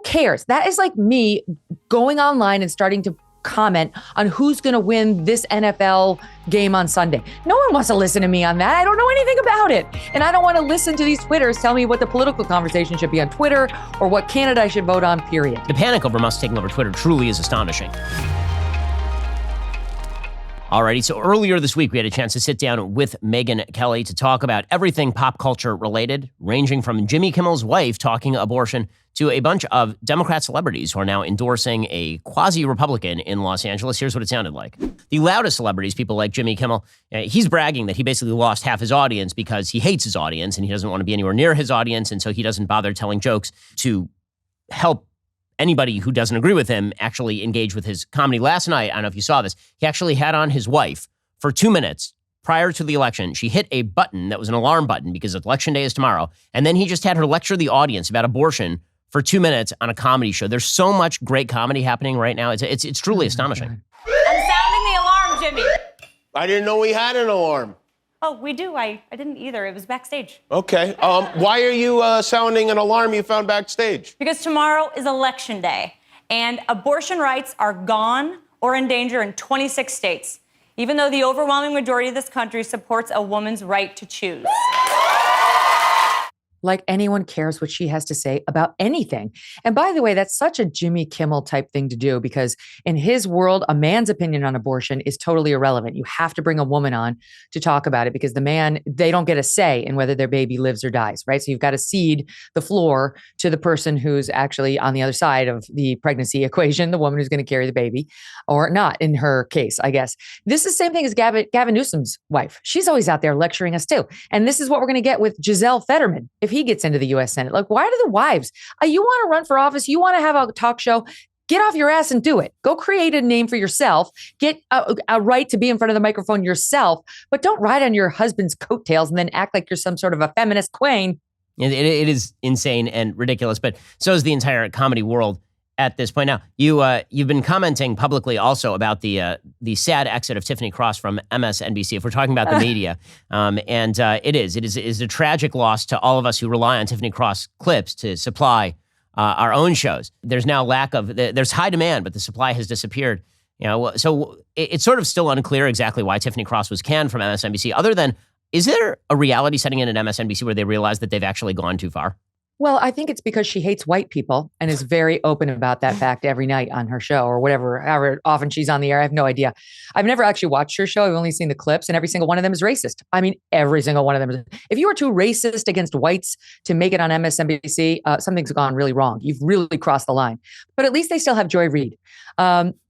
cares? That is like me going online and starting to comment on who's going to win this NFL game on Sunday. No one wants to listen to me on that. I don't know anything about it. And I don't want to listen to these Twitters tell me what the political conversation should be on Twitter or what candidate I should vote on, period. The panic over Musk taking over Twitter truly is astonishing. Alrighty, so earlier this week, we had a chance to sit down with Megyn Kelly to talk about everything pop culture related, ranging from Jimmy Kimmel's wife talking abortion to a bunch of Democrat celebrities who are now endorsing a quasi-Republican in Los Angeles. Here's what it sounded like. The loudest celebrities, people like Jimmy Kimmel, he's bragging that he basically lost half his audience because he hates his audience and he doesn't want to be anywhere near his audience, and so he doesn't bother telling jokes to help anybody who doesn't agree with him actually engage with his comedy. Last night, I don't know if you saw this, he actually had on his wife for 2 minutes prior to the election. She hit a button that was an alarm button because election day is tomorrow. And then he just had her lecture the audience about abortion for 2 minutes on a comedy show. There's so much great comedy happening right now. It's truly astonishing. I'm sounding the alarm, Jimmy. I didn't know we had an alarm. Oh, we do. I didn't either. It was backstage. Okay. Why are you sounding an alarm you found backstage? Because tomorrow is election day, and abortion rights are gone or in danger in 26 states, even though the overwhelming majority of this country supports a woman's right to choose. Like anyone cares what she has to say about anything. And by the way, that's such a Jimmy Kimmel type thing to do, because in his world, a man's opinion on abortion is totally irrelevant. You have to bring a woman on to talk about it because the man, they don't get a say in whether their baby lives or dies, right? So you've got to cede the floor to the person who's actually on the other side of the pregnancy equation, the woman who's going to carry the baby, or not in her case, I guess. This is the same thing as Gavin Newsom's wife. She's always out there lecturing us too. And this is what we're going to get with Giselle Fetterman if he gets into the U.S. Senate. Like, why do the wives, you want to run for office, you want to have a talk show, get off your ass and do it. Go create a name for yourself, get a right to be in front of the microphone yourself, but don't ride on your husband's coattails and then act like you're some sort of a feminist queen. It is insane and ridiculous, but so is the entire comedy world at this point. Now, you've been commenting publicly also about the sad exit of Tiffany Cross from MSNBC, if we're talking about the media. It is a tragic loss to all of us who rely on Tiffany Cross clips to supply our own shows. There's now there's high demand, but the supply has disappeared. So it's sort of still unclear exactly why Tiffany Cross was canned from MSNBC, other than, is there a reality setting in at MSNBC where they realize that they've actually gone too far? Well, I think it's because she hates white people and is very open about that fact every night on her show or whatever, however often she's on the air. I have no idea. I've never actually watched her show. I've only seen the clips, and every single one of them is racist. I mean, every single one of them is. If you are too racist against whites to make it on MSNBC, something's gone really wrong. You've really crossed the line. But at least they still have Joy Reid.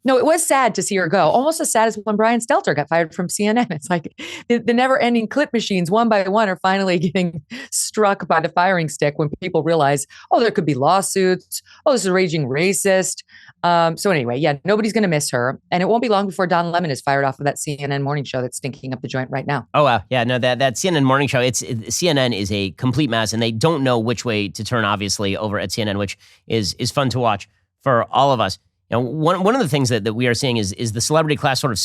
No, it was sad to see her go. Almost as sad as when Brian Stelter got fired from CNN. It's like the never-ending clip machines, one by one, are finally getting struck by the firing stick when people realize, oh, there could be lawsuits. Oh, this is a raging racist. So anyway, yeah, nobody's going to miss her. And it won't be long before Don Lemon is fired off of that CNN morning show that's stinking up the joint right now. Oh, wow. Yeah, no, that CNN morning show, CNN is a complete mess, and they don't know which way to turn, obviously, over at CNN, which is fun to watch for all of us. One of the things that we are seeing is the celebrity class sort of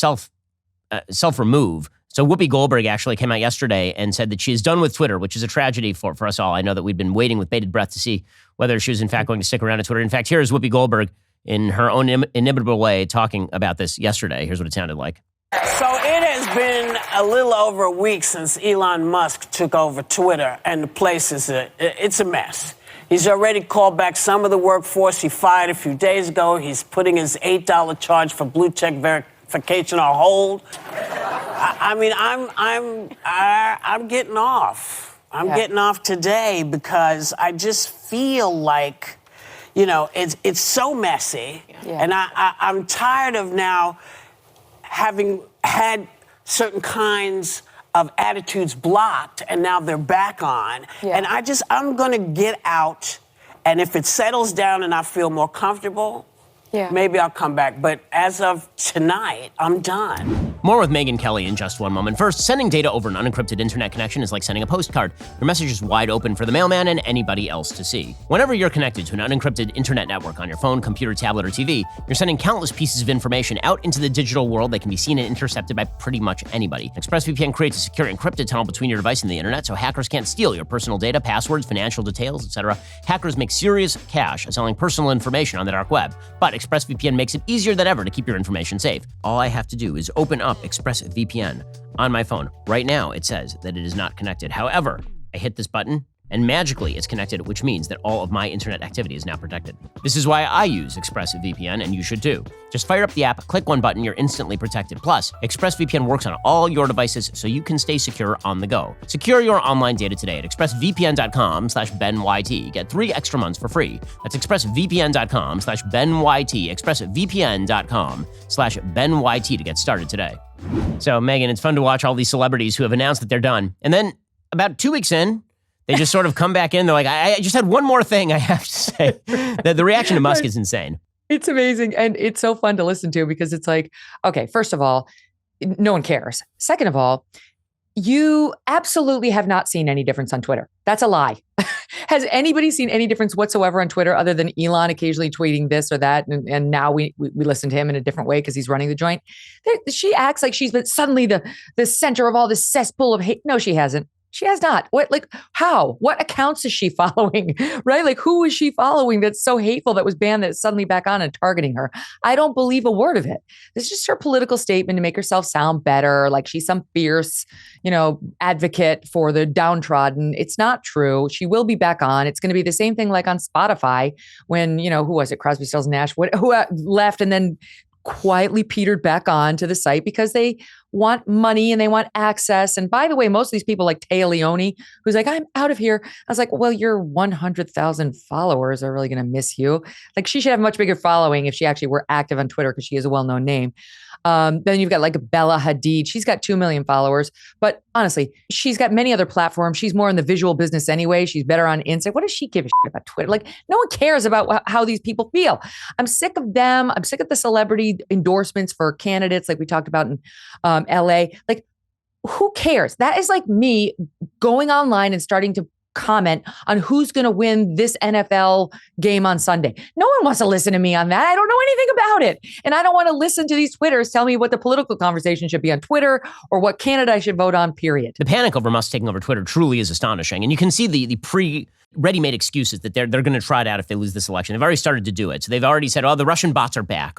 self-remove. So Whoopi Goldberg actually came out yesterday and said that she is done with Twitter, which is a tragedy for us all. I know that we'd been waiting with bated breath to see whether she was in fact going to stick around at Twitter. In fact, here is Whoopi Goldberg in her own inimitable way talking about this yesterday. Here's what it sounded like. So it has been a little over a week since Elon Musk took over Twitter, and the place it's a mess. He's already called back some of the workforce he fired a few days ago. He's putting his $8 charge for blue check verification on hold. I mean, I'm getting off. I'm getting off today because I just feel like, it's so messy, and I'm tired of now having had certain kinds of attitudes blocked, and now they're back on. Yeah. And I'm going to get out, and if it settles down and I feel more comfortable, maybe I'll come back. But as of tonight, I'm done. More with Megyn Kelly in just one moment. First, sending data over an unencrypted internet connection is like sending a postcard. Your message is wide open for the mailman and anybody else to see. Whenever you're connected to an unencrypted internet network on your phone, computer, tablet, or TV, you're sending countless pieces of information out into the digital world that can be seen and intercepted by pretty much anybody. ExpressVPN creates a secure encrypted tunnel between your device and the internet so hackers can't steal your personal data, passwords, financial details, etc. Hackers make serious cash selling personal information on the dark web, but ExpressVPN makes it easier than ever to keep your information safe. All I have to do is open up ExpressVPN on my phone. Right now, it says that it is not connected. However, I hit this button and magically it's connected, which means that all of my internet activity is now protected. This is why I use ExpressVPN, and you should too. Just fire up the app, click one button, you're instantly protected. Plus, ExpressVPN works on all your devices so you can stay secure on the go. Secure your online data today at expressvpn.com/BenYT. Get 3 extra months for free. That's expressvpn.com/BenYT. expressvpn.com/BenYT to get started today. So, Megyn, it's fun to watch all these celebrities who have announced that they're done. And then about 2 weeks in, they just sort of come back in. They're like, I just had one more thing I have to say. The reaction to Musk is insane. It's amazing. And it's so fun to listen to because it's like, okay, first of all, no one cares. Second of all, you absolutely have not seen any difference on Twitter. That's a lie. Has anybody seen any difference whatsoever on Twitter other than Elon occasionally tweeting this or that? And now we listen to him in a different way because he's running the joint. She acts like she's been suddenly the center of all this cesspool of hate. No, she hasn't. She has not. How? What accounts is she following? Right? Like, who is she following that's so hateful that was banned that's suddenly back on and targeting her? I don't believe a word of it. This is just her political statement to make herself sound better, like she's some fierce, advocate for the downtrodden. It's not true. She will be back on. It's going to be the same thing like on Spotify when, who was it? Crosby, Stills, Nash, who left and then quietly petered back on to the site because they want money and they want access. And by the way, most of these people like Taya Leone, who's like, I'm out of here. I was like, well, your 100,000 followers are really going to miss you. Like, she should have a much bigger following if she actually were active on Twitter because she is a well-known name. Then you've got like Bella Hadid. She's got 2 million followers, but honestly, she's got many other platforms. She's more in the visual business anyway. She's better on Insta. What does she give a shit about Twitter? Like, no one cares about how these people feel. I'm sick of them. I'm sick of the celebrity endorsements for candidates like we talked about in LA. Like, who cares? That is like me going online and starting to comment on who's going to win this NFL game on Sunday. No one wants to listen to me on that. I don't know anything about it. And I don't want to listen to these Twitters tell me what the political conversation should be on Twitter or what candidate I should vote on, period. The panic over Musk taking over Twitter truly is astonishing. And you can see the ready-made excuses that they're going to try it out if they lose this election. They've already started to do it. So they've already said, the Russian bots are back.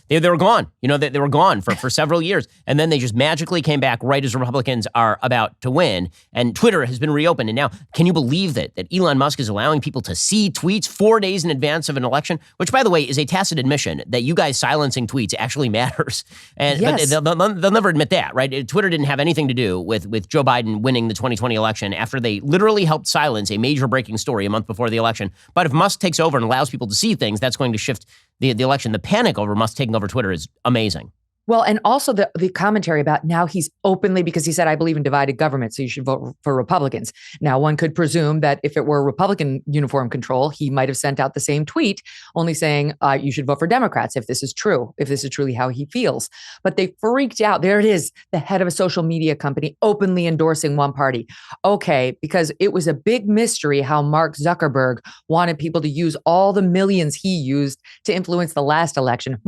They were gone. They were gone for several years. And then they just magically came back right as Republicans are about to win. And Twitter has been reopened. And now, can you believe that Elon Musk is allowing people to see tweets 4 days in advance of an election? Which, by the way, is a tacit admission that you guys silencing tweets actually matters. And yes. But they'll never admit that, right? Twitter didn't have anything to do with Joe Biden winning the 2020 election after they literally helped silence a major breaking story a month before the election. But if Musk takes over and allows people to see things, that's going to shift the election. The panic over Musk taking over Twitter is amazing. Well, and also the commentary about now he's openly, because he said, I believe in divided government, so you should vote for Republicans. Now, one could presume that if it were Republican uniform control, he might have sent out the same tweet, only saying you should vote for Democrats if this is true, if this is truly how he feels. But they freaked out. There it is, the head of a social media company openly endorsing one party. Okay, because it was a big mystery how Mark Zuckerberg wanted people to use all the millions he used to influence the last election.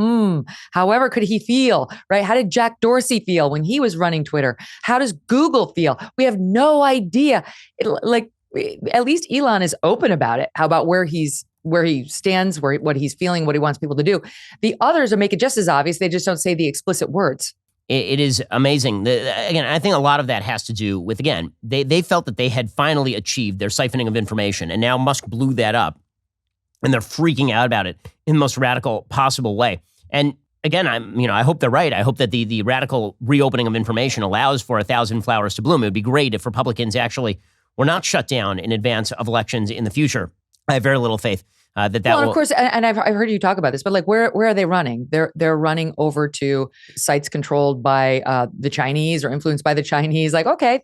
However could he feel? Right? How did Jack Dorsey feel when he was running Twitter? How does Google feel? We have no idea. At least Elon is open about it. How about where he stands, what he's feeling, what he wants people to do? The others are making it just as obvious. They just don't say the explicit words. It is amazing. Again, I think a lot of that has to do with, again, they felt that they had finally achieved their siphoning of information, and now Musk blew that up, and they're freaking out about it in the most radical possible way. And again, I hope they're right. I hope that the radical reopening of information allows for 1,000 flowers to bloom. It would be great if Republicans actually were not shut down in advance of elections in the future. I have very little faith that well, will. Of course, and I've heard you talk about this, but like, where are they running? They're running over to sites controlled by the Chinese or influenced by the Chinese. Like, okay,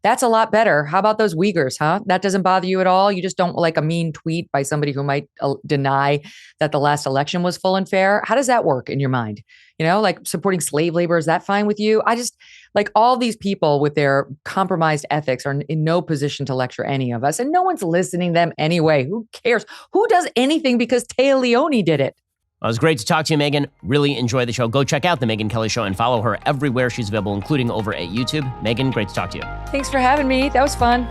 that's a lot better. How about those Uyghurs, huh? That doesn't bother you at all? You just don't like a mean tweet by somebody who might deny that the last election was full and fair? How does that work in your mind? like supporting slave labor. Is that fine with you? I just like all these people with their compromised ethics are in no position to lecture any of us. And no one's listening to them anyway. Who cares? Who does anything because Taya Leone did it? Well, it was great to talk to you, Megyn. Really enjoy the show. Go check out The Megyn Kelly Show and follow her everywhere she's available, including over at YouTube. Megyn, great to talk to you. Thanks for having me. That was fun.